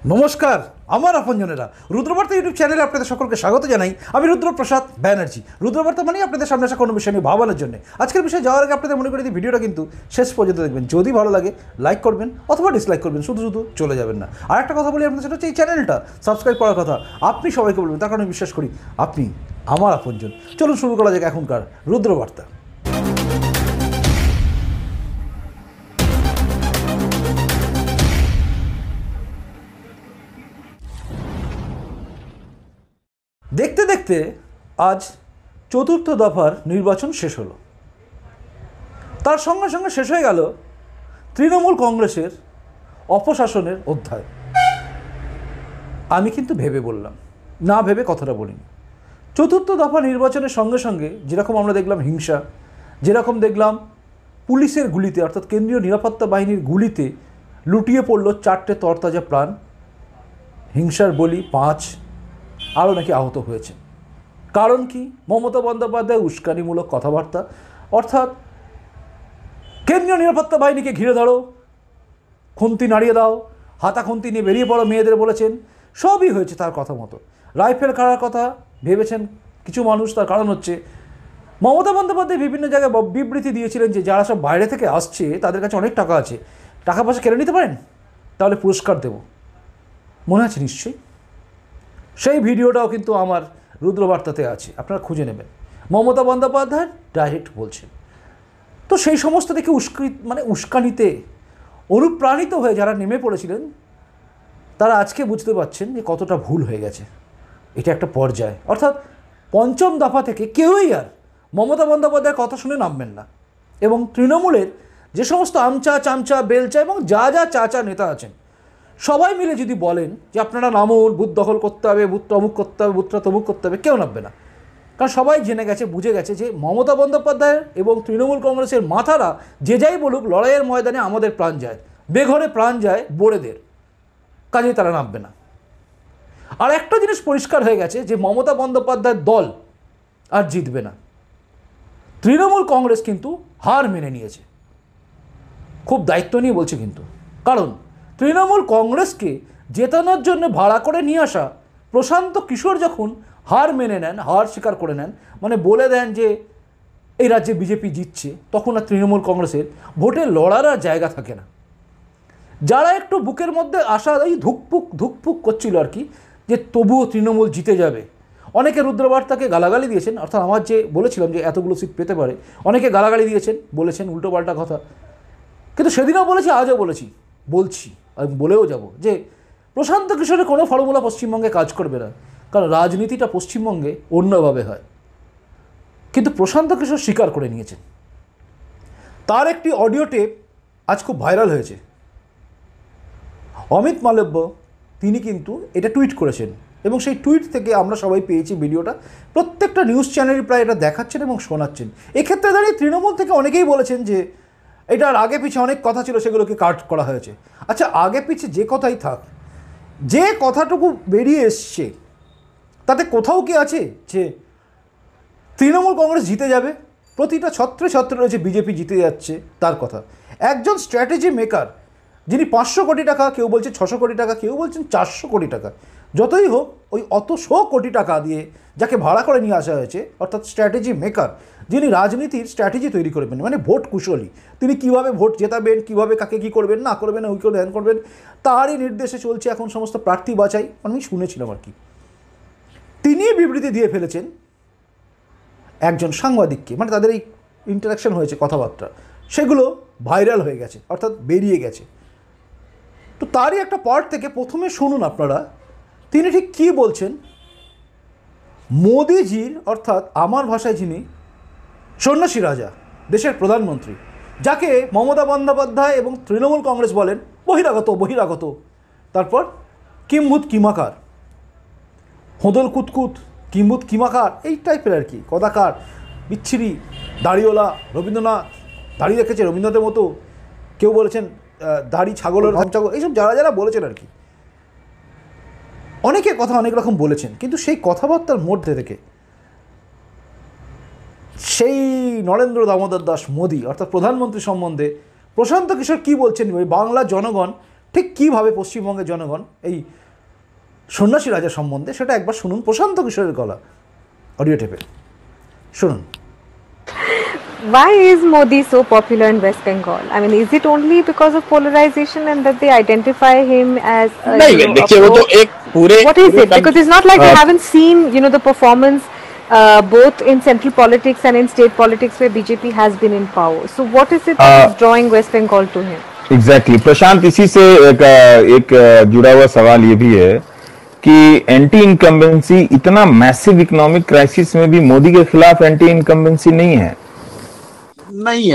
নমস্কার আমার আপনজনেরা, রুদ্রবার্তা ইউটিউব চ্যানেলে আপনাদের সকলকে স্বাগত জানাই। আমি রুদ্রপ্রসাদ ব্যানার্জি। রুদ্রবার্তা মানে আপনাদের সামনে আসা কোনো বিষয় নিয়ে ভাবানোর জন্য। আজকের বিষয়ে যাওয়ার আগে আপনাদের মনে করে দিই, ভিডিওটা কিন্তু শেষ পর্যন্ত দেখবেন। যদি ভালো লাগে লাইক করবেন অথবা ডিসলাইক করবেন, শুধু শুধু চলে যাবেন না। আর একটা কথা বলি আপনাদের, সেটা হচ্ছে এই চ্যানেলটা সাবস্ক্রাইব করার কথা আপনি সবাইকে বলবেন, তার কারণে বিশ্বাস করি আপনি আমার আপনজন। চলুন শুরু করা যাক এখনকার রুদ্রবার্তা। দেখতে দেখতে আজ চতুর্থ দফার নির্বাচন শেষ হলো। তার সঙ্গে সঙ্গে শেষ হয়ে গেল তৃণমূল কংগ্রেসের অপশাসনের অধ্যায়। আমি কিন্তু ভেবে বললাম, না ভেবে কথাটা বলিনি। চতুর্থ দফা নির্বাচনের সঙ্গে সঙ্গে যেরকম আমরা দেখলাম হিংসা, যেরকম দেখলাম পুলিশের গুলিতে অর্থাৎ কেন্দ্রীয় নিরাপত্তা বাহিনীর গুলিতে লুটিয়ে পড়ল 4টে তরতাজা প্রাণ, হিংসার বলি 5, আরও নাকি আহত হয়েছে। কারণ কি? মমতা বন্দ্যোপাধ্যায় উস্কানিমূলক কথাবার্তা, অর্থাৎ কেন্দ্রীয় নিরাপত্তা বাহিনীকে ঘিরে ধরো, খুন্তি নাড়িয়ে দাও, হাতা খুন্তি নিয়ে বেরিয়ে পড়ো মেয়েদের বলেছেন। সবই হয়েছে তার কথা মতো। রাইফেল কাড়ার কথা ভেবেছেন কিছু মানুষ, তার কারণ হচ্ছে মমতা বন্দ্যোপাধ্যায় বিভিন্ন জায়গায় বিবৃতি দিয়েছিলেন যে যারা সব বাইরে থেকে আসছে তাদের কাছে অনেক টাকা আছে, টাকা পয়সা কেড়ে নিতে পারেন, তাহলে পুরস্কার দেব। মনে আছে নিশ্চয়ই? সেই ভিডিওটাও কিন্তু আমার রুদ্রবার্তাতে আছে, আপনারা খুঁজে নেবেন। মমতা বন্দ্যোপাধ্যায় ডাইরেক্ট বলছেন। তো সেই সমস্ত দেখে উস্কানিতে অনুপ্রাণিত হয়ে যারা নেমে পড়েছিলেন, তারা আজকে বুঝতে পারছেন যে কতটা ভুল হয়ে গেছে। এটা একটা পর্যায়, অর্থাৎ পঞ্চম দফা থেকে কেউই আর মমতা বন্দ্যোপাধ্যায়ের কথা শুনে নামবেন না। এবং তৃণমূলের যে সমস্ত আমচা চামচা বেলচা এবং যা যা চাচা নেতা আছেন, সবাই মিলে যদি বলেন যে আপনারা নামুন, বুথ দখল করতে হবে, বুথটা অমুক করতে হবে, বুথটা তমুক করতে হবে, কেউ নামবে না। কারণ সবাই জেনে গেছে, বুঝে গেছে যে মমতা বন্দ্যোপাধ্যায় এবং তৃণমূল কংগ্রেসের মাথারা যে যাই বলুক, লড়াইয়ের ময়দানে আমাদের প্রাণ যায়, বেঘরে প্রাণ যায় বোড়েদের, কাজেই তারা নামবে না। আর একটা জিনিস পরিষ্কার হয়ে গেছে যে মমতা বন্দ্যোপাধ্যায়ের দল আর জিতবে না। তৃণমূল কংগ্রেস কিন্তু হার মেনে নিয়েছে। খুব দায়িত্ব নিয়ে বলছে কিন্তু, কারণ তৃণমূল কংগ্রেসকে জেতানোর জন্য ভাড়া করে নিয়ে আসা প্রশান্ত কিশোর যখন হার মেনে নেন, হার স্বীকার করে নেন, মানে বলে দেন যে এই রাজ্যে বিজেপি জিতছে, তখন আর তৃণমূল কংগ্রেসের ভোটে লড়ার আর জায়গা থাকে না। যারা একটু বুকের মধ্যে আশা এই ধুকপুক করছিল আর কি, যে তবুও তৃণমূল জিতে যাবে, অনেকে রুদ্রবার্তাকে গালাগালি দিয়েছেন। অর্থাৎ আমার যে বলেছিলাম যে এতগুলো সিট পেতে পারে, অনেকে গালাগালি দিয়েছেন, বলেছেন উল্টোপাল্টা কথা। কিন্তু সেদিনও বলেছি, আজও বলছি আর বলেও যাব যে প্রশান্ত কিশোরের কোনো ফর্মুলা পশ্চিমবঙ্গে কাজ করবে না, কারণ রাজনীতিটা পশ্চিমবঙ্গে অন্যভাবে হয়। কিন্তু প্রশান্ত কিশোর স্বীকার করে নিয়েছেন। তার একটি অডিও টেপ আজ খুব ভাইরাল হয়েছে। অমিত মালব্য তিনি কিন্তু এটা টুইট করেছেন, এবং সেই টুইট থেকে আমরা সবাই পেয়েছি ভিডিওটা। প্রত্যেকটা নিউজ চ্যানেলই প্রায় এটা দেখাচ্ছেন এবং শোনাচ্ছেন। এক্ষেত্রে দাঁড়িয়ে তৃণমূল থেকে অনেকেই বলেছেন যে এটার আগে পিছে অনেক কথা ছিল, সেগুলোকে কাট করা হয়েছে। আচ্ছা, আগে পিছে যে কথাই থাক, যে কথাটুকু বেরিয়ে এসছে তাতে কোথাও কি আছে যে তৃণমূল কংগ্রেস জিতে যাবে? প্রতিটা ছত্রে ছত্রে রয়েছে বিজেপি জিতে যাচ্ছে তার কথা। একজন স্ট্র্যাটেজি মেকার, যিনি 500 কোটি টাকা, কেউ বলছে 600 কোটি টাকা, কেউ বলছেন 400 কোটি টাকা, যতই হোক ওই অত 100 কোটি টাকা দিয়ে যাকে ভাড়া করে নিয়ে আসা হয়েছে, অর্থাৎ স্ট্র্যাটেজি মেকার, যিনি রাজনীতির স্ট্র্যাটেজি তৈরি করবেন, মানে ভোট কুশলী, তিনি কীভাবে ভোট জেতাবেন, কীভাবে কাকে কী করবেন না করবেন, ওই করে ধ্যান করবেন, তারই নির্দেশে চলছে এখন সমস্ত প্রার্থী বাছাই। আমি শুনেছিলাম আর কি, তিনি বিবৃতি দিয়ে ফেলেছেন একজন সাংবাদিককে, মানে তাদের এই ইন্টারাকশন হয়েছে, কথাবার্তা, সেগুলো ভাইরাল হয়ে গেছে, অর্থাৎ বেরিয়ে গেছে। তো তারই একটা পার্ট থেকে প্রথমে শুনুন আপনারা, তিনি ঠিক কী বলছেন। মোদিজির, অর্থাৎ আমার ভাষায় যিনি সন্ন্যাসী রাজা, দেশের প্রধানমন্ত্রী, যাকে মমতা বন্দ্যোপাধ্যায় এবং তৃণমূল কংগ্রেস বলেন বহিরাগত, তারপর কিম্ভূত কিমাকার, হোঁদল কুতকুত, কিম্ভূত কিমাকার, এই টাইপের আর কি, কদাকার, বিচ্ছিরি, দাড়িওয়ালা, রবীন্দ্রনাথ দাড়ি রেখেছে রবীন্দ্রনাথের মতো, কেউ বলেছেন দাড়ি ছাগলের ছাগল, এইসব যারা বলেছেন আর কি, অনেকে কথা অনেক রকম বলেছেন। কিন্তু সেই কথাবার্তার মধ্যে থেকে সেই নরেন্দ্র দামোদর দাস মোদি, অর্থাৎ প্রধানমন্ত্রী সম্বন্ধে প্রশান্ত কিশোর কী বলছেন, বাংলার জনগণ ঠিক কীভাবে পশ্চিমবঙ্গের জনগণ এই সন্ন্যাসী রাজা সম্বন্ধে, সেটা একবার শুনুন প্রশান্ত কিশোরের গলা, অডিও টেপে শুনুন। Why is Modi so popular in West Bengal? I mean, is it only because of polarization and that they identify him as नहीं, देखिए वो तो एक पूरे what is it? Because it's not like we haven't seen, the performance both in central politics and in state politics where BJP has been in power. So what is it that is drawing West Bengal to him? Exactly. प्रशांत, इसी से एक जुड़ा हुआ सवाल ये भी है कि एंटी इनकम्बेंसी, इतना मैसिव इकोनॉमिक क्राइसिस में भी मोदी के खिलाफ एंटी इनकम्बेंसी नहीं है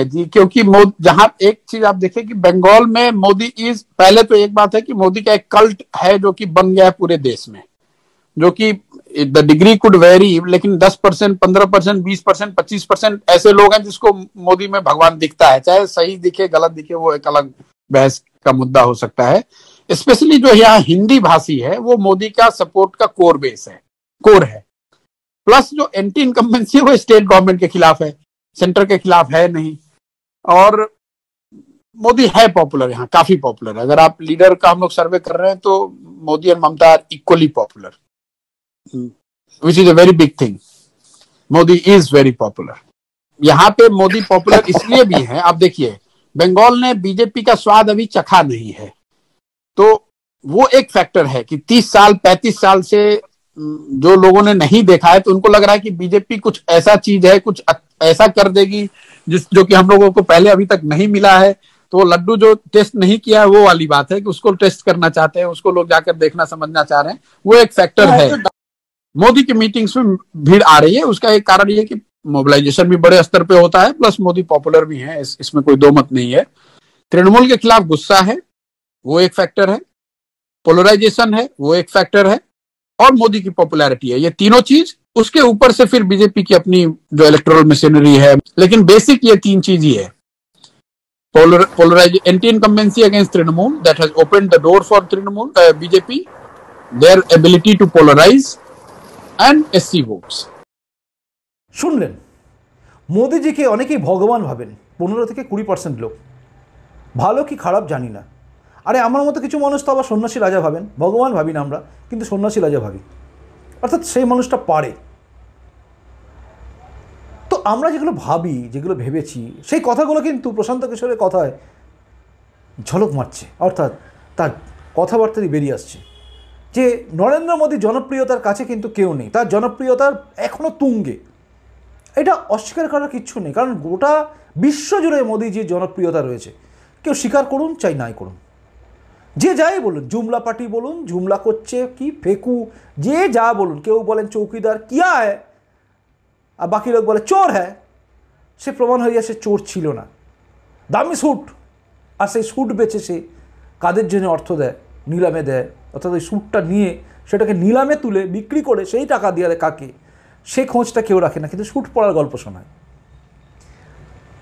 जी, क्योंकि जहां एक चीज आप देखें कि बंगाल में मोदी पहले तो एक बात है कि मोदी का एक कल्ट है जो कि बन गया है पूरे देश में, जो कि द डिग्री कुड वेरी, लेकिन 10%, 15%, 20%, 25% ऐसे लोग हैं जिसको मोदी में भगवान दिखता है, चाहे सही दिखे गलत दिखे वो एक अलग बहस का मुद्दा हो सकता है। स्पेशली जो यहाँ हिंदी भाषी है वो मोदी का सपोर्ट का कोर है। प्लस जो एंटी इनकम्बेंसी है वो स्टेट गवर्नमेंट के खिलाफ है, सेंटर के खिलाफ है नहीं। और मोदी है पॉपुलर, यहाँ काफी पॉपुलर है। अगर आप लीडर का हम लोग सर्वे कर रहे हैं तो मोदी और Mamata are equally popular, which is a very big thing. Modi is very popular. यहाँ पे मोदी पॉपुलर इसलिए भी है, आप देखिए बंगाल ने बीजेपी का स्वाद अभी चखा नहीं है, तो वो एक फैक्टर है कि 30 साल 35 साल से जो लोगों ने नहीं देखा है तो उनको लग रहा है कि बीजेपी कुछ ऐसा चीज है, कुछ ऐसा कर देगी जो कि हम लोगों को पहले अभी तक नहीं मिला है। तो लड्डू जो टेस्ट नहीं किया है वो वाली बात है कि उसको टेस्ट करना चाहते हैं, उसको लोग जाकर देखना समझना चाह रहे हैं, वो एक फैक्टर है। मोदी की मीटिंग्स में भीड़ आ रही है, उसका एक कारण ये कि मोबिलाइजेशन भी बड़े स्तर पे होता है, प्लस मोदी पॉपुलर भी है, इसमें कोई दो मत नहीं है। तृणमूल के खिलाफ गुस्सा है, वो एक फैक्टर है। पोलराइजेशन है, वो एक फैक्टर है। और मोदी की पॉपुलैरिटी है, ये तीनों चीज, उसके ऊपर से फिर बीजेपी की अपनी जो इलेक्टोरल मशीनरी है, लेकिन बेसिक ये तीन चीज ही है। Anti incumbency against Trinamool, that has opened the door for Trinamool BJP, their ability to polarise and SC votes. শুনলেন, মোদিজিকে অনেকেই ভগবান ভাবেন, 15 থেকে 20% লোক। ভালো কি খারাপ জানি না। আরে আমার মতো কিছু মানুষ তো আবার সন্ন্যাসী রাজা ভাবেন, ভগবান ভাবি না আমরা, কিন্তু সন্ন্যাসী রাজা ভাবি, অর্থাৎ সেই মানুষটা পারে। তো আমরা যেগুলো ভাবি, যেগুলো ভেবেছি, সেই কথাগুলো কিন্তু প্রশান্ত কিশোরের কথায় ঝলক মারছে, অর্থাৎ তার কথাবার্তারই বেরিয়ে আসছে যে নরেন্দ্র মোদীর জনপ্রিয়তার কাছে কিন্তু কেউ নেই, তার জনপ্রিয়তার এখনও তুঙ্গে। এটা অস্বীকার করার কিচ্ছু নেই, কারণ গোটা বিশ্বজুড়ে মোদিজির জনপ্রিয়তা রয়েছে, কেউ স্বীকার করুন চাই নাই করুন। যে যাই বলুন, জুমলা পার্টি বলুন, জুমলা করছে কি ফেকু, যে যা বলুন, কেউ বলেন চৌকিদার কিয়া হ্যায় আর বাকি লোক বলে চোর হ্যায়, সে প্রমাণ হয়ে যায় সে চোর ছিল না। দামি স্যুট, আর সেই স্যুট বেচে সে কাদের জন্য অর্থ দেয়, নিলামে দেয়, অর্থাৎ ওই স্যুটটা নিয়ে সেটাকে নিলামে তুলে বিক্রি করে সেই টাকা দিয়ে দেয় কাকে, সে খোঁজটা কেউ রাখে না, কিন্তু স্যুট পরার গল্প শোনায়।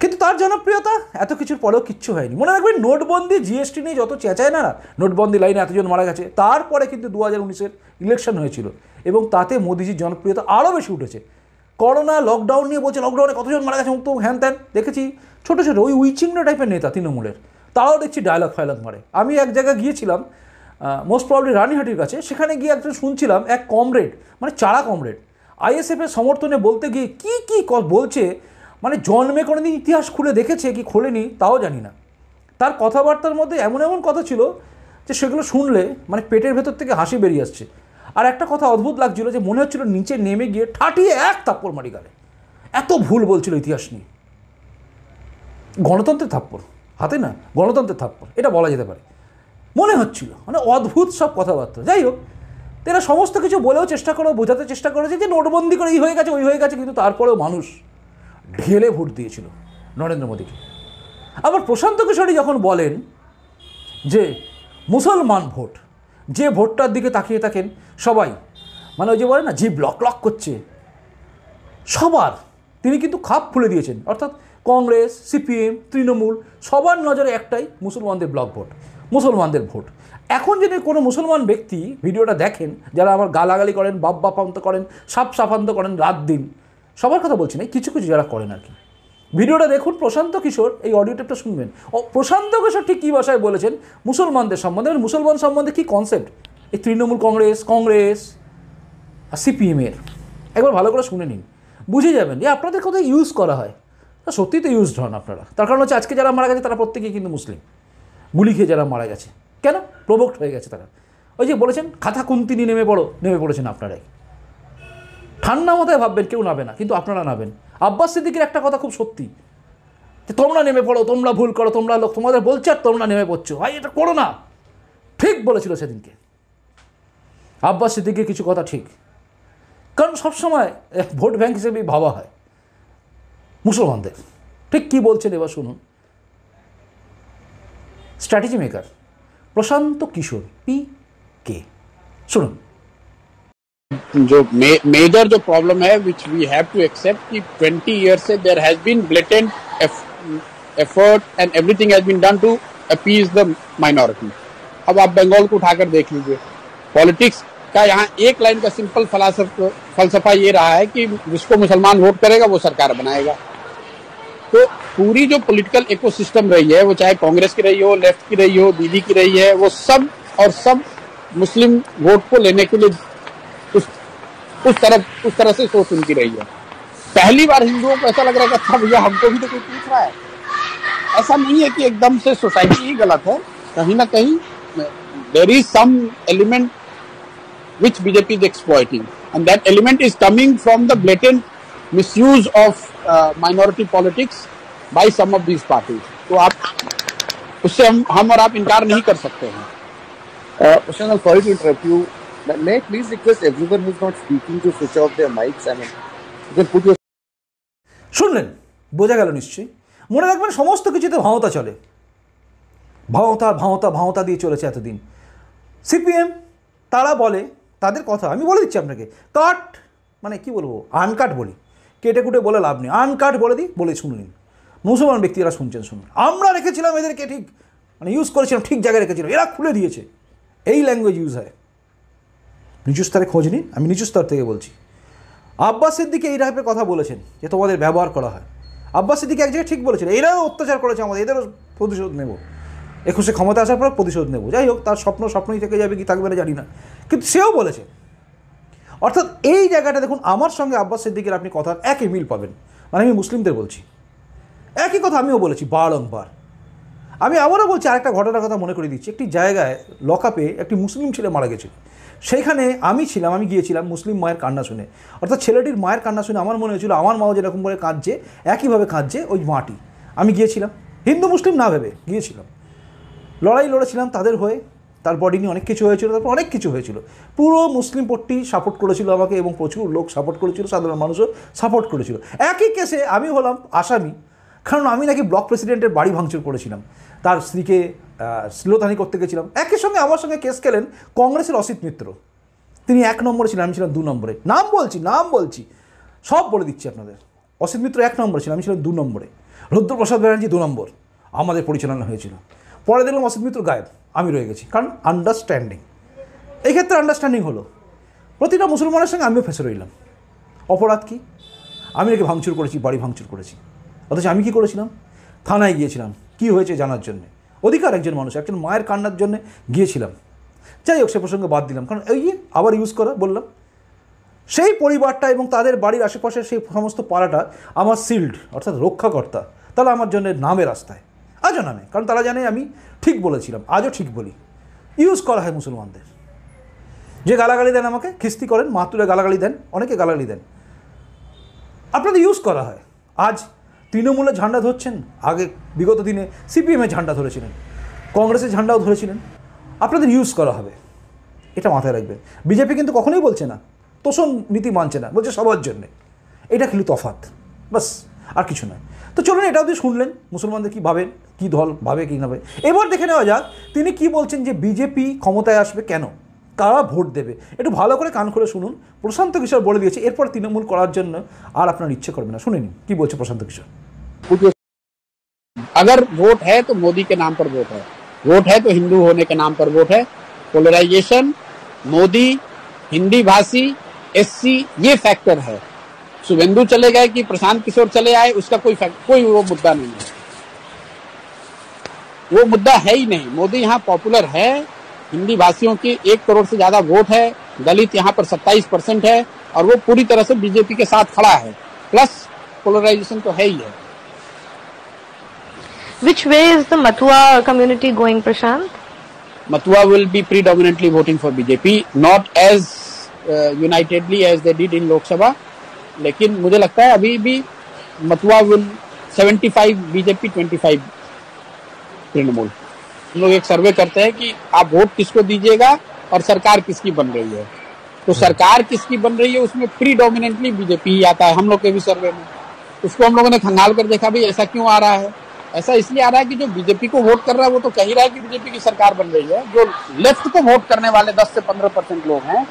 কিন্তু তার জনপ্রিয়তা এত কিছুর পরেও কিচ্ছু হয়নি। মনে রাখবেন, নোটবন্দি জিএসটি নিয়ে যত চেঁচায় না, নোটবন্দি লাইনে এতজন মারা গেছে, তারপরে কিন্তু 2019-এর ইলেকশন হয়েছিল এবং তাতে মোদিজির জনপ্রিয়তা আরও বেশি উঠেছে। করোনা লকডাউন নিয়ে বলছে, লকডাউনে কতজন মারা গেছে, মুক্ত হ্যান ত্যান, দেখেছি ছোটো ছোটো ওই উইচিংড়া টাইপের নেতা তৃণমূলের, তারাও দেখছি ডায়লগ ফায়লগ মারে। আমি এক জায়গায় গিয়েছিলাম, মোস্ট প্রবলি রানীহাটির কাছে, সেখানে গিয়ে একটা শুনছিলাম এক কমরেড, মানে চারা কমরেড, আইএসএফের সমর্থনে বলতে গিয়ে কী বলছে, মানে জন্মে কোনোদিন ইতিহাস খুলে দেখেছে কি খোলেনি তাও জানি না। তার কথাবার্তার মধ্যে এমন এমন কথা ছিল যে সেগুলো শুনলে মানে পেটের ভেতর থেকে হাসি বেরিয়ে আসছে। আর একটা কথা অদ্ভুত লাগছিল যে মনে হচ্ছিল নিচে নেমে গিয়ে ঠাটিয়ে এক থাপ্পড় মারি গালে, এত ভুল বলছিল ইতিহাস নিয়ে। গণতন্ত্রের থাপ্পড় হাতে না, গণতন্ত্রের থাপ্পড় এটা বলা যেতে পারে মনে হচ্ছিল, মানে অদ্ভুত সব কথাবার্তা। যাই হোক, এরা সমস্ত কিছু বলেও চেষ্টা করো, বোঝাতে চেষ্টা করেছে যে নোটবন্দি করে এই হয়ে গেছে ওই হয়ে গেছে, কিন্তু তারপরেও মানুষ ঢেলে ভোট দিয়েছিল নরেন্দ্র মোদীকে। আবার প্রশান্ত কিশোরী যখন বলেন যে মুসলমান ভোট, যে ভোটটার দিকে তাকিয়ে থাকেন সবাই, মানে ওই যে বলে না জিভ লক লক করছে সবার, তিনি কিন্তু খাপ খুলে দিয়েছেন। অর্থাৎ কংগ্রেস, সিপিএম, তৃণমূল সবার নজরে একটাই, মুসলমানদের ব্লক ভোট, মুসলমানদের ভোট। এখন যদি কোনো মুসলমান ব্যক্তি ভিডিওটা দেখেন, যারা আমার গালাগালি করেন, বাপ্পান্ত করেন, সাপ সাপান্ত করেন রাত দিন, সবার কথা বলছি না, কিছু কিছু যারা করেন আর কি, ভিডিওটা দেখুন, প্রশান্ত কিশোর এই অডিও টেপটা শুনবেন। প্রশান্ত কিশোর ঠিক কী ভাষায় বলেছেন মুসলমানদের সম্বন্ধে, মুসলমান সম্বন্ধে কী কনসেপ্ট এই তৃণমূল কংগ্রেস আর সিপিএমের, একবার ভালো করে শুনে নিন, বুঝে যাবেন যে আপনাদের কোথায় ইউজ করা হয়। তা সত্যিই তো ইউজড হন আপনারা। তার কারণ হচ্ছে আজকে যারা মারা গেছে তারা প্রত্যেকেই কিন্তু মুসলিম, গুলি খেয়ে যারা মারা গেছে, কেন প্রভোক্ট হয়ে গেছে তারা। ওই যে বলেছেন খাতা কুন্তিনি নেমে পড়েছেন আপনারাই। ঠান্ডা মাথায় ভাববেন কেউ নাবে না, কিন্তু আপনারা নাবেন। আব্বাস সিদ্দিকের একটা কথা খুব সত্যি, যে তোমরা নেমে পড়ো, তোমরা ভুল করো, তোমরা লোক তোমাদের বলছে আর তোমরা নেমে পড়ছো, ভাই এটা করো না। ঠিক বলেছিল সেদিনকে আব্বাস সিদ্দিকের কিছু কথা ঠিক, কারণ সবসময় ভোট ব্যাংক হিসেবেই ভাবা হয় মুসলমানদের। ঠিক কী বলছেন এবার শুনুন। Strategy maker Prashant Kishor PK, सुनो। जो मेजर जो प्रॉब्लम है which we have to accept कि 20 ईयर से there has been blatant effort and everything has been done to appease the minority. अब आप बंगाल को उठाकर देख लीजिए, पॉलिटिक्स का यहाँ एक लाइन का सिंपल फलसफा ये रहा है कि जिसको मुसलमान वोट करेगा वो सरकार बनाएगा। तो पूरी जो पॉलिटिकल इकोसिस्टम रही है, वो चाहे कांग्रेस की रही हो, लेफ्ट की रही हो, दीदी की रही है, वो सब और सब मुस्लिम वोट को लेने के लिए उस तरह से सोच उनकी रही है। पहली बार हिंदुओं को ऐसा लग रहा है कि अच्छा भैया हमको भी तो कोई पूछ रहा है। ऐसा नहीं है कि एकदम से सोसाइटी ही गलत है, कहीं ना कहीं there is some element which BJP is exploiting, and that element is coming from the blatant misuse of minority politics by some of these parties. तो आप उससे हम और आप इनकार नहीं कर सकते हैं। Prashant, sorry to interrupt you. May I please request everyone who is not speaking to switch off their mics and you can put your. শুনলেন, বোঝা গেল নিশ্চয়ই। মনে রাখবেন সমস্ত কিছুতে ভাওতা চলে, ভাওতা দিয়ে চলেছে এতদিন। সিপিএম তারা বলে, তাদের কথা আমি বলে দিচ্ছি আপনাকে, কাট মানে কি বলবো, আনকাট বলি, কেটে কুটে বলে লাভ নেই, আনকাট বলে দিই, বলে শুনলেন। মুসলমান ব্যক্তিরা শুনছেন, শুনুন। আমরা রেখেছিলাম এদেরকে, ঠিক মানে ইউজ করেছিলাম, ঠিক জায়গায় রেখেছিলাম, এরা খুলে দিয়েছে, এই ল্যাঙ্গুয়েজ ইউজ হয়। নিচু স্তরে খোঁজ নিন, আমি নিচু স্তর থেকে বলছি। আব্বাস সিদ্দিকি এই টাইপের কথা বলেছেন যে তোমাদের ব্যবহার করা হয়। আব্বাস সিদ্দিকি এক জায়গায় ঠিক বলেছেন, এরাও অত্যাচার করেছে আমাদের, এদেরও প্রতিশোধ নেব, 21-এ ক্ষমতা আসার পর প্রতিশোধ নেব। যাই হোক, তার স্বপ্নই থেকে যাবে কি থাকবে না জানি না, কিন্তু সেও বলেছে। অর্থাৎ এই জায়গাটা দেখুন, আমার সঙ্গে আব্বাস সিদ্দিকির আপনি কথার একই মিল পাবেন। মানে আমি মুসলিমদের বলছি, একই কথা আমিও বলেছি বারংবার। আমি আবারও বলছি, আরেকটা ঘটনার কথা মনে করে দিচ্ছি। একটি জায়গায় লকআপে একটি মুসলিম ছেলে মারা গেছিল, সেইখানে আমি গিয়েছিলাম মুসলিম মায়ের কান্না শুনে। অর্থাৎ ছেলেটির মায়ের কান্না শুনে আমার মনে হয়েছিল আমার মাও যেরকম করে কাঁদছে, একইভাবে কাঁদছে ওই মাটি। আমি গিয়েছিলাম, হিন্দু মুসলিম না ভেবে গিয়েছিলাম, লড়াই লড়েছিলাম তাদের হয়ে। তার বডি নিয়ে অনেক কিছু হয়েছিল, তারপর অনেক কিছু হয়েছিল। পুরো মুসলিম পট্টি সাপোর্ট করেছিল আমাকে, এবং প্রচুর লোক সাপোর্ট করেছিল, সাধারণ মানুষও সাপোর্ট করেছিল। একই কেসে আমি হলাম আসামি, কারণ আমি নাকি ব্লক প্রেসিডেন্টের বাড়ি ভাঙচুর করেছিলাম, তার স্ত্রীকে শ্লীলতাহানি করতে গেছিলাম। একই সঙ্গে আমার সঙ্গে কেস খেলেন কংগ্রেসের অসিত মিত্র, তিনি 1 নম্বরে ছিলেন, আমি ছিলাম 2 নম্বরে। নাম বলছি, সব বলে দিচ্ছি আপনাদের। অসিত মিত্র 1 নম্বরে ছিলেন, আমি ছিলাম 2 নম্বরে। রুদ্রপ্রসাদ ব্যানার্জি 2 নম্বর, আমাদের পরিচালনা হয়েছিল। পরে দেখলাম অসিত মিত্র গায়েব, আমি রয়ে গেছি, কারণ আন্ডারস্ট্যান্ডিং। এই ক্ষেত্রে আন্ডারস্ট্যান্ডিং হলো, প্রতিটা মুসলমানের সঙ্গে আমিও ফেঁসে রইলাম। অপরাধ কি? আমি নাকি ভাঙচুর করেছি, বাড়ি ভাঙচুর করেছি, অথচ আমি কি করেছিলাম? থানায় গিয়েছিলাম কি হয়েছে জানার জন্যে, অধিকার একজন মানুষ, একজন মায়ের কান্নার জন্য গিয়েছিলাম। যাই হোক, সে প্রসঙ্গে বাদ দিলাম, কারণ এই আবার ইউজ করা বললাম। সেই পরিবারটা এবং তাদের বাড়ির আশেপাশের সেই সমস্ত পাড়াটা আমার শিল্ড, অর্থাৎ রক্ষাকর্তা। তারা আমার জন্য নামে রাস্তায়, আজও নামে, কারণ তারা জানে আমি ঠিক বলেছিলাম, আজও ঠিক বলি। ইউজ করা হয় মুসলমানদের। যে গালাগালি দেন আমাকে, খিস্তি করেন, মা তুলে গালাগালি দেন, অনেকে গালাগালি দেন, আপনাদের ইউজ করা হয়। আজ তৃণমূলের ঝান্ডা ধরছেন, আগে বিগত দিনে সিপিএমের ঝান্ডা ধরেছিলেন, কংগ্রেসের ঝান্ডাও ধরেছিলেন, আপনাদের ইউজ করা হবে, এটা মাথায় রাখবেন। বিজেপি কিন্তু কখনোই বলছে না, তোষণ নীতি মানছে না, বলছে সবার জন্যে। এটা কিন্তু তফাৎ, বাস, আর কিছু নয়। তো চলুন, এটা অবধি শুনলেন মুসলমানদের কী ভাবেন, কী দল ভাবে কী না ভাবে। এবার দেখে নেওয়া যাক তিনি কি বলছেন, যে বিজেপি ক্ষমতায় আসবে কেন, কারা ভোট দেবে। একটু ভালো করে কান করে শুনুন। প্রশান্ত কিশোর বলে দিয়েছে, এরপর তৃণমূল করার জন্য আর আপনার ইচ্ছে করবে না। শুনে নিন কি বলছে প্রশান্ত কিশোর। अगर वोट है तो मोदी के नाम पर वोट है तो हिंदू होने के नाम पर वोट है। पोलराइजेशन, मोदी, हिंदी भाषी, SC, ये फैक्टर है। शुभेंदु चले गए कि प्रशांत किशोर चले आए, उसका कोई वो मुद्दा नहीं है, वो मुद्दा है ही नहीं। मोदी यहाँ पॉपुलर है, हिंदी भाषियों की 1 करोड़ से ज्यादा वोट है, दलित यहाँ पर 27% है, और वो पूरी तरह से बीजेपी के साथ खड़ा है, प्लस पोलराइजेशन तो है ही है। Which way is the Mathua community going, Prashant? Mathua will be predominantly voting for BJP, not as unitedly as they did in Lok Sabha, लेकिन मुझे लगता है अभी भी Mathua will 75 BJP 25 तृणमूल। हम लोग एक सर्वे करते हैं कि आप वोट किसको दीजिएगा और सरकार किसकी बन रही है, तो सरकार किसकी बन रही है उसमें प्रीडोमिनेंटली बीजेपी ही आता है। हम लोग के भी सर्वे में उसको हम लोगों ने खंगाल कर देखा, भाई ऐसा क्यों आ रहा है। ऐसा इसलिए आ रहा है कि जो बीजेपी को वोट कर रहा है वो तो कह ही रहा है कि बीजेपी की सरकार बन रही है। जो लेफ्ट को वोट करने वाले 10 से 15% लोग हैं,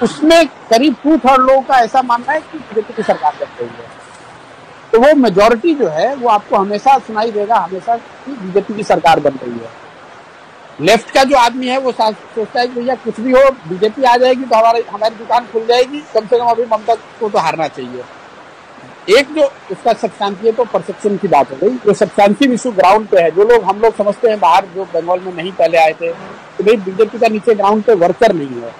उसमें करीब 2/3 लोगों का ऐसा मानना है कि बीजेपी की सरकार बन रही है। तो वो मेजोरिटी जो है वो आपको हमेशा सुनाई देगा, हमेशा कि बीजेपी की सरकार बन रही है। लेफ्ट का जो आदमी है वो सोचता है कि भैया कुछ भी हो, बीजेपी आ जाएगी तो हमारी दुकान खुल जाएगी, कम से कम अभी ममता को तो हारना चाहिए। एक जो उसका सब्सटेंशियल तो परसेप्शन की बात हो गई, जो सब्सटेंशियल इशू ग्राउंड पे है, जो लोग हम लोग समझते हैं बाहर जो बंगाल में नहीं पहले आए थे, तो भाई बीजेपी का नीचे ग्राउंड पे वर्कर नहीं है,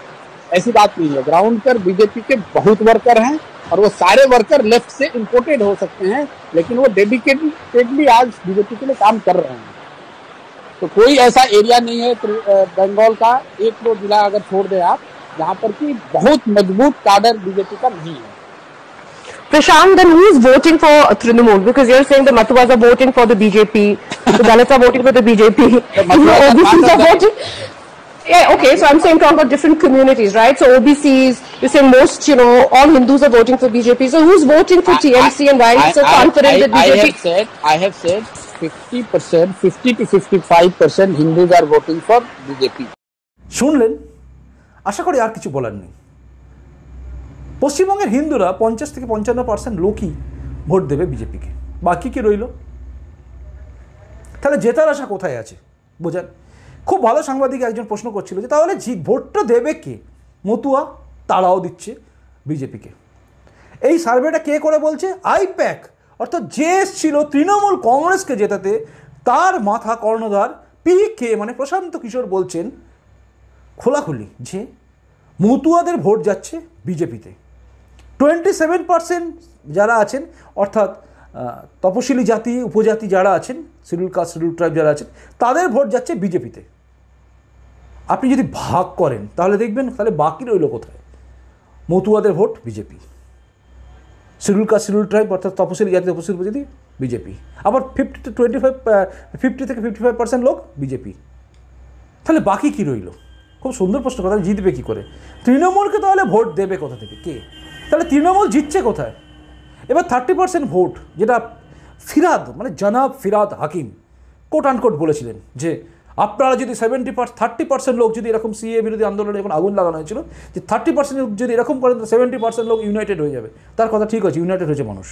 ऐसी बात नहीं है। ग्राउंड पर बीजेपी के बहुत वर्कर हैं, और वो सारे वर्कर लेफ्ट से इंपोर्टेड हो सकते हैं, लेकिन वो डेडिकेटेडली आज बीजेपी के लिए काम कर रहे हैं। तो कोई ऐसा एरिया नहीं है बंगाल का, 1-2 जिला अगर छोड़ दे आप, जहां पर कि बहुत मजबूत काडर बीजेपी का नहीं है। Prashant, then who is voting for Trinamool? Because you're saying the Mathuas are voting for the BJP, the Dalits are voting for the BJP, the OBCs are voting. Yeah, okay, so I'm saying talk about different communities, right? So OBCs, you're saying most, all Hindus are voting for BJP. So who's voting for TMC and why are you so confident that BJP? I have said 50%, 50 to 55% Hindus are voting for BJP. শুনলেন, আশা করি আর কিছু বলার নেই। পশ্চিমবঙ্গের হিন্দুরা 50 থেকে 55% লোকই vote দেবে বিজেপিকে, বাকি কি রইল? তাহলে জেতার আশা কোথায় আছে বোঝান। খুব ভালো সাংবাদিক একজন প্রশ্ন করছিল যে তাহলে ভোটটা দেবে কে? মতুয়া তারাও দিচ্ছে বিজেপিকে। এই সার্ভেটা কে করে বলছে? আইপ্যাক, অর্থাৎ যে ছিল তৃণমূল কংগ্রেসকে জেতাতে, তার মাথা কর্ণধার PK মানে প্রশান্ত কিশোর বলছেন খোলাখুলি যে মতুয়াদের ভোট যাচ্ছে বিজেপিতে। 27% যারা আছেন, অর্থাৎ তপশিলি জাতি উপজাতি যারা আছেন, শিডিউল কাস্ট শিডিউল ট্রাইব যারা আছেন, তাদের ভোট যাচ্ছে বিজেপিতে। আপনি যদি ভাগ করেন তাহলে দেখবেন তাহলে বাকি রইল কোথায়? মতুয়াদের ভোট BJP, scheduled caste scheduled tribe অর্থাৎ তপশিলি জাতি তপশিলি উপজাতি বিজেপি, আবার 50 থেকে 55% লোক বিজেপি। তাহলে বাকি কী রইল? খুব সুন্দর প্রশ্ন, কথা জিতবে কী করে? তৃণমূলকে তাহলে ভোট দেবে কোথা থেকে কে? তাহলে তৃণমূল জিতছে কোথায়? এবার 30% ভোট, যেটা ফিরাদ মানে জনাব ফিরাদ হাকিম কোট আনকোট বলেছিলেন যে আপনারা যদি 30% লোক যদি এরকম সিএ বিরোধী আন্দোলনে যখন আগুন লাগানো হয়েছিল যে 30% যদি এরকম করেন তো 70% লোক ইউনাইটেড হয়ে যাবে। তার কথা ঠিক আছে, ইউনাইটেড হয়েছে মানুষ,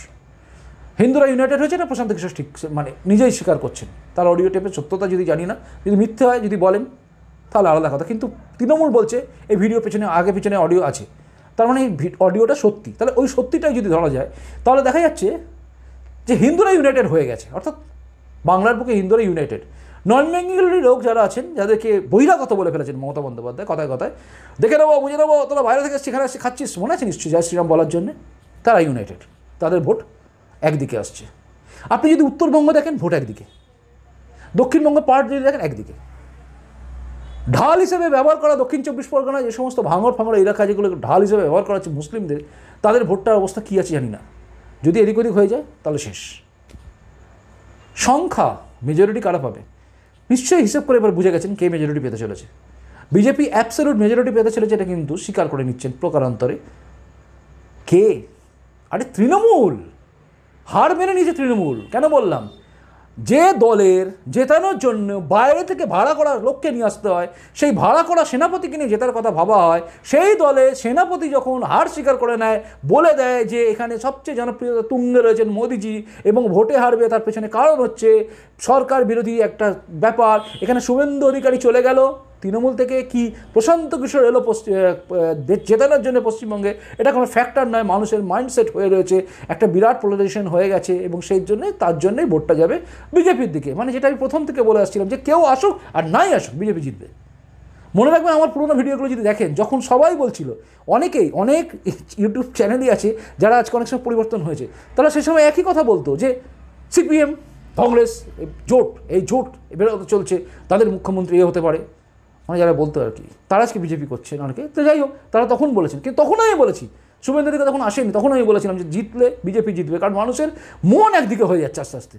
হিন্দুরা ইউনাইটেড হয়েছে না প্রশান্ত কিশোর ঠিক মানে নিজেই স্বীকার করছেন। তার অডিও টেপের সত্যতা যদি জানি না, যদি মিথ্যে হয় যদি বলেন তাহলে আলাদা কথা, কিন্তু তৃণমূল বলছে এই ভিডিও পেছনে আগে পিছনে অডিও আছে, তার মানে এই অডিওটা সত্যি। তাহলে ওই সত্যিটাই যদি ধরা যায় তাহলে দেখা যাচ্ছে যে হিন্দুরা ইউনাইটেড হয়ে গেছে, অর্থাৎ বাংলার বুকে হিন্দুরা ইউনাইটেড। নন বেঙ্গলি লোক যারা আছেন, যাদেরকে বহিরাগত বলে ফেলেছেন মমতা বন্দ্যোপাধ্যায় কথায় কথায়, দেখে নেবো বুঝে নেবো তোরা বাইরে থেকে সেখানে এসে খাচ্ছিস, মনে আছে নিশ্চয়ই জয় শ্রীরাম বলার জন্যে, তারা ইউনাইটেড, তাদের ভোট একদিকে আসছে। আপনি যদি উত্তরবঙ্গ দেখেন ভোট একদিকে, দক্ষিণবঙ্গ পার্ট যদি দেখেন একদিকে। ঢাল হিসেবে ব্যবহার করা দক্ষিণ 24 পরগনায় যে সমস্ত ভাঙড় ফাঙড় এলাকা যেগুলো ঢাল হিসেবে ব্যবহার করা হচ্ছে মুসলিমদের, তাদের ভোটটার অবস্থা কী আছে জানি না। যদি এদিক ওদিক হয়ে যায় তাহলে শেষ। সংখ্যা মেজরিটি কারা পাবে নিশ্চয়ই হিসেব করে এবার বুঝে গেছেন কে মেজরিটি পেতে চলেছে। বিজেপি অ্যাবসলিউট মেজরিটি পেতে চলেছে, এটা কিন্তু স্বীকার করে নিচ্ছেন প্রকারান্তরে। কে? আরে তৃণমূল। হার মেনে নিয়েছে তৃণমূল। কেন বললাম? যে দলের জেতানোর জন্য বাইরে থেকে ভাড়া করা লোককে নিয়ে আসতে হয়, সেই ভাড়া করা সেনাপতিকে নিয়ে জেতার কথা ভাবা হয়, সেই দলে সেনাপতি যখন হার স্বীকার করে নেয়, বলে দেয় যে এখানে সবচেয়ে জনপ্রিয়তা তুঙ্গে রয়েছেন মোদিজি এবং ভোটে হারবে তার পেছনে কারণ হচ্ছে সরকার বিরোধী একটা ব্যাপার, এখানে শুভেন্দু অধিকারী চলে গেল তৃণমূল থেকে কি প্রশান্ত কিশোর এলো জেতানোর জন্য পশ্চিমবঙ্গে, এটা কোনো ফ্যাক্টর নয়। মানুষের মাইন্ডসেট হয়ে রয়েছে, একটা বিরাট পোলারাইজেশন হয়ে গেছে, এবং সেই জন্যে তার জন্যই ভোটটা যাবে বিজেপির দিকে। মানে যেটা আমি প্রথম থেকে বলে আসছিলাম যে কেউ আসুক আর নাই আসুক বিজেপি জিতবে। মনে রাখবেন আমার পুরোনো ভিডিওগুলো যদি দেখেন, যখন সবাই বলছিল, অনেক ইউটিউব চ্যানেলই আছে যারা আজকে অনেক সময় পরিবর্তন হয়েছে, তারা সেই সময় একই কথা বলতো যে সিপিএম কংগ্রেস জোট, এই জোট বেরোতে চলছে, তাদের মুখ্যমন্ত্রী হতে পারে, মানে যারা বলতো আর কি, তারা আজকে বিজেপি করছেন অনেকে। তো যাই হোক, তারা তখন বলেছেন, কিন্তু তখন আমি বলেছি, শুভেন্দু দিকে তখন আসেনি, তখন আমি বলেছিলাম যে জিতলে বিজেপি জিতবে, কারণ মানুষের মন একদিকে হয়ে যাচ্ছে আস্তে আস্তে।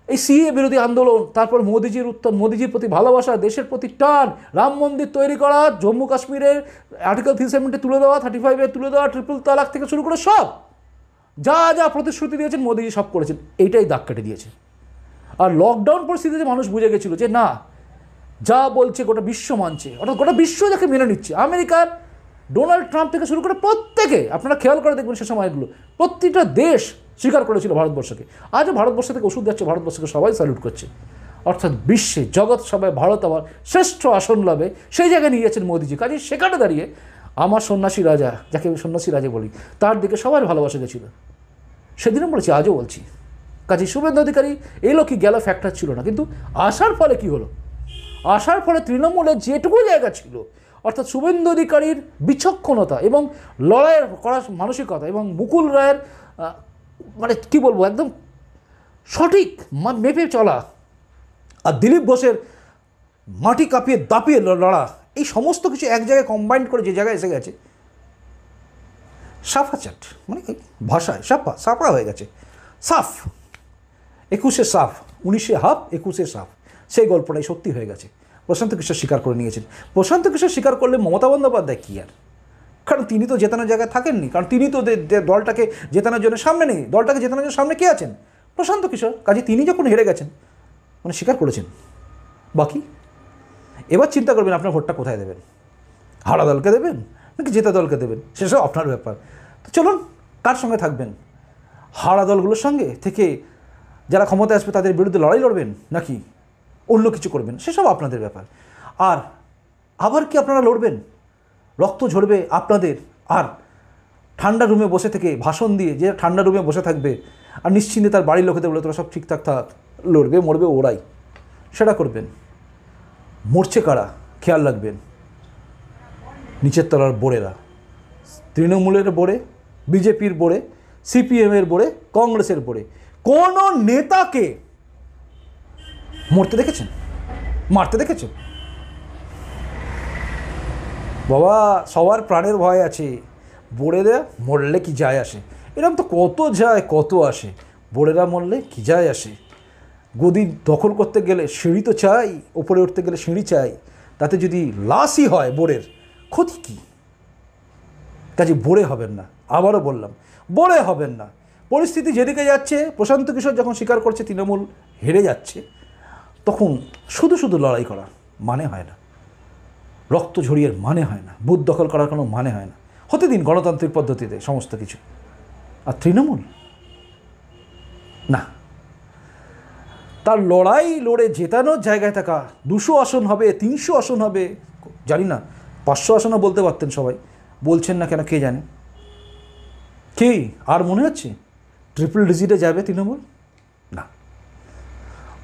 এই সিএ বিরোধী আন্দোলন, তারপর মোদিজির উত্তর, মোদিজির প্রতি ভালোবাসা, দেশের প্রতি টান, রাম মন্দির তৈরি করা, জম্মু কাশ্মীরের আর্টিকেল 370 তুলে দেওয়া, 35 তুলে দেওয়া, ট্রিপল তালাক থেকে শুরু করে সব যা যা প্রতিশ্রুতি দিয়েছেন মোদিজি সব করেছেন, এইটাই দাগ কেটে দিয়েছে। আর লকডাউন পরিস্থিতিতে মানুষ বুঝে গেছিল যে না, যা বলছে গোটা বিশ্ব মানছে, অর্থাৎ গোটা বিশ্ব যাকে মেনে নিচ্ছে, আমেরিকার ডোনাল্ড ট্রাম্প থেকে শুরু করে প্রত্যেকে, আপনারা খেয়াল করে দেখবেন সে সময়গুলো, প্রতিটা দেশ স্বীকার করেছিল ভারতবর্ষকে। আজও ভারতবর্ষ থেকে ওষুধ যাচ্ছে, ভারতবর্ষকে সবাই স্যালুট করছে। অর্থাৎ বিশ্বে জগৎ সবাই ভারত আবার শ্রেষ্ঠ আসন লাভে সেই জায়গায় নিয়ে যাচ্ছেন মোদিজি। কাজে সেখানে দাঁড়িয়ে আমার সন্ন্যাসী রাজা, যাকে আমি সন্ন্যাসী রাজা বলি, তার দিকে সবার ভালোবাসা গেছিল। সেদিনও বলেছি, আজও বলছি। কাজে শুভেন্দু অধিকারী এলো কি গেল ফ্যাক্টর ছিল না, কিন্তু আসার ফলে কি হলো? আসার ফলে তৃণমূলের যেটুকু জায়গা ছিল, অর্থাৎ শুভেন্দু অধিকারীর বিচক্ষণতা এবং লড়াইয়ের করার মানসিকতা এবং মুকুল রায়ের মানে কী বলবো, একদম সঠিক মেপে চলা, আর দিলীপ ঘোষের মাটি কাঁপিয়ে দাপিয়ে লড়া, এই সমস্ত কিছু এক জায়গায় কম্বাইন করে যে জায়গায় এসে গেছে, সাফাচাট, মানে ভাষায় সাফা হয়ে গেছে, সাফ 21-এ সাফ, 19-এ হাফ, 21-এ সাফ, সেই গল্পটাই সত্যি হয়ে গেছে। প্রশান্ত কিশোর স্বীকার করে নিয়েছেন। প্রশান্ত কিশোর স্বীকার করলে মমতা বন্দ্যোপাধ্যায় কী আর, কারণ তিনি তো জেতানোর জায়গায় থাকেননি, কারণ তিনি তো দলটাকে জেতানোর জন্য সামনে নেই, দলটাকে জেতানোর জন্য সামনে কে আছেন? প্রশান্ত কিশোর। কাজে তিনি যখন হেরে গেছেন, মানে স্বীকার করেছেন। বাকি এবার চিন্তা করবেন আপনার ভোটটা কোথায় দেবেন, হারা দলকে দেবেন নাকি জেতা দলকে দেবেন, সেসব আপনার ব্যাপার। তো চলুন, কার সঙ্গে থাকবেন? হারা দলগুলোর সঙ্গে থেকে যারা ক্ষমতায় আসবে তাদের বিরুদ্ধে লড়াই লড়বেন, নাকি অন্য কিছু করবেন, সেসব আপনাদের ব্যাপার। আর আবার কি আপনারা লড়বেন? রক্ত ঝরবে আপনাদের, আর ঠান্ডা রুমে বসে থেকে ভাষণ দিয়ে, যে ঠান্ডা রুমে বসে থাকবে আর নিশ্চিন্তে তার বাড়ির লোকেদের বলে তোরা সব ঠিকঠাক থাক, লড়বে মরবে ওরাই, সেটা করবেন। মরছে কারা খেয়াল রাখবেন, নিচের তলার বোড়েরা, তৃণমূলের বোড়ে, বিজেপির বোড়ে, সিপিএমের বোড়ে, কংগ্রেসের বোড়ে। কোনো নেতাকে মরতে দেখেছেন, মারতে দেখেছেন? বাবা, সবার প্রাণের ভয় আছে, বোড়েরা মরলে কি যায় আসে? এরকম তো কত যায় কত আসে, বোড়েরা মরলে কি যায় আসে? গদি দখল করতে গেলে সিঁড়ি তো চাই, ওপরে উঠতে গেলে সিঁড়ি চাই, তাতে যদি লাশই হয় বোড়ের ক্ষতি কী? কাজে বোড়ে হবেন না, আবারও বললাম, বোড়ে হবেন না। পরিস্থিতি যেদিকে যাচ্ছে, প্রশান্ত কিশোর যখন স্বীকার করছে তৃণমূল হেরে যাচ্ছে, তখন শুধু শুধু লড়াই করার মানে হয় না, রক্ত ঝরিয়ে মানে হয় না, বুথ দখল করার কোনো মানে হয় না। হতে দিন গণতান্ত্রিক পদ্ধতিতে সমস্ত কিছু। আর তৃণমূল না, তার লড়াই লড়ে জেতানোর জায়গায় থাকা, 200 আসন হবে, 300 আসন হবে, জানি না, 500 আসনও বলতে পারতেন সবাই, বলছেন না কেন কে জানে। কি আর মনে হচ্ছে ট্রিপল ডিজিটে যাবে তৃণমূল? না,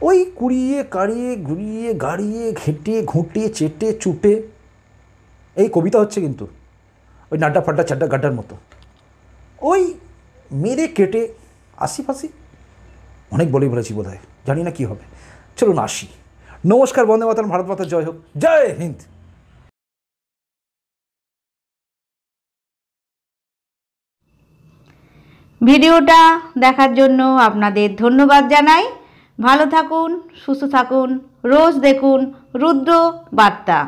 ওই কুড়িয়ে কাড়িয়ে ঘুরিয়ে গাড়িয়ে ঘেটে ঘুঁটে চেটে চুটে, এই কবিতা হচ্ছে কিন্তু ওই নাড্ডা ফাড্ডা চাড্ডা গাড্ডার মতো, ওই মেরে কেটে আসি ফাঁসি, অনেক বলেই বলেছি বোধ হয়, জানি না কী হবে। চলুন আসি। নমস্কার, বন্দে মাতরম, ভারত মাতা জয় হোক, জয় হিন্দ। ভিডিওটা দেখার জন্য আপনাদের ধন্যবাদ জানাই। ভালো থাকুন, সুস্থ থাকুন, রোজ দেখুন রুদ্র বার্তা।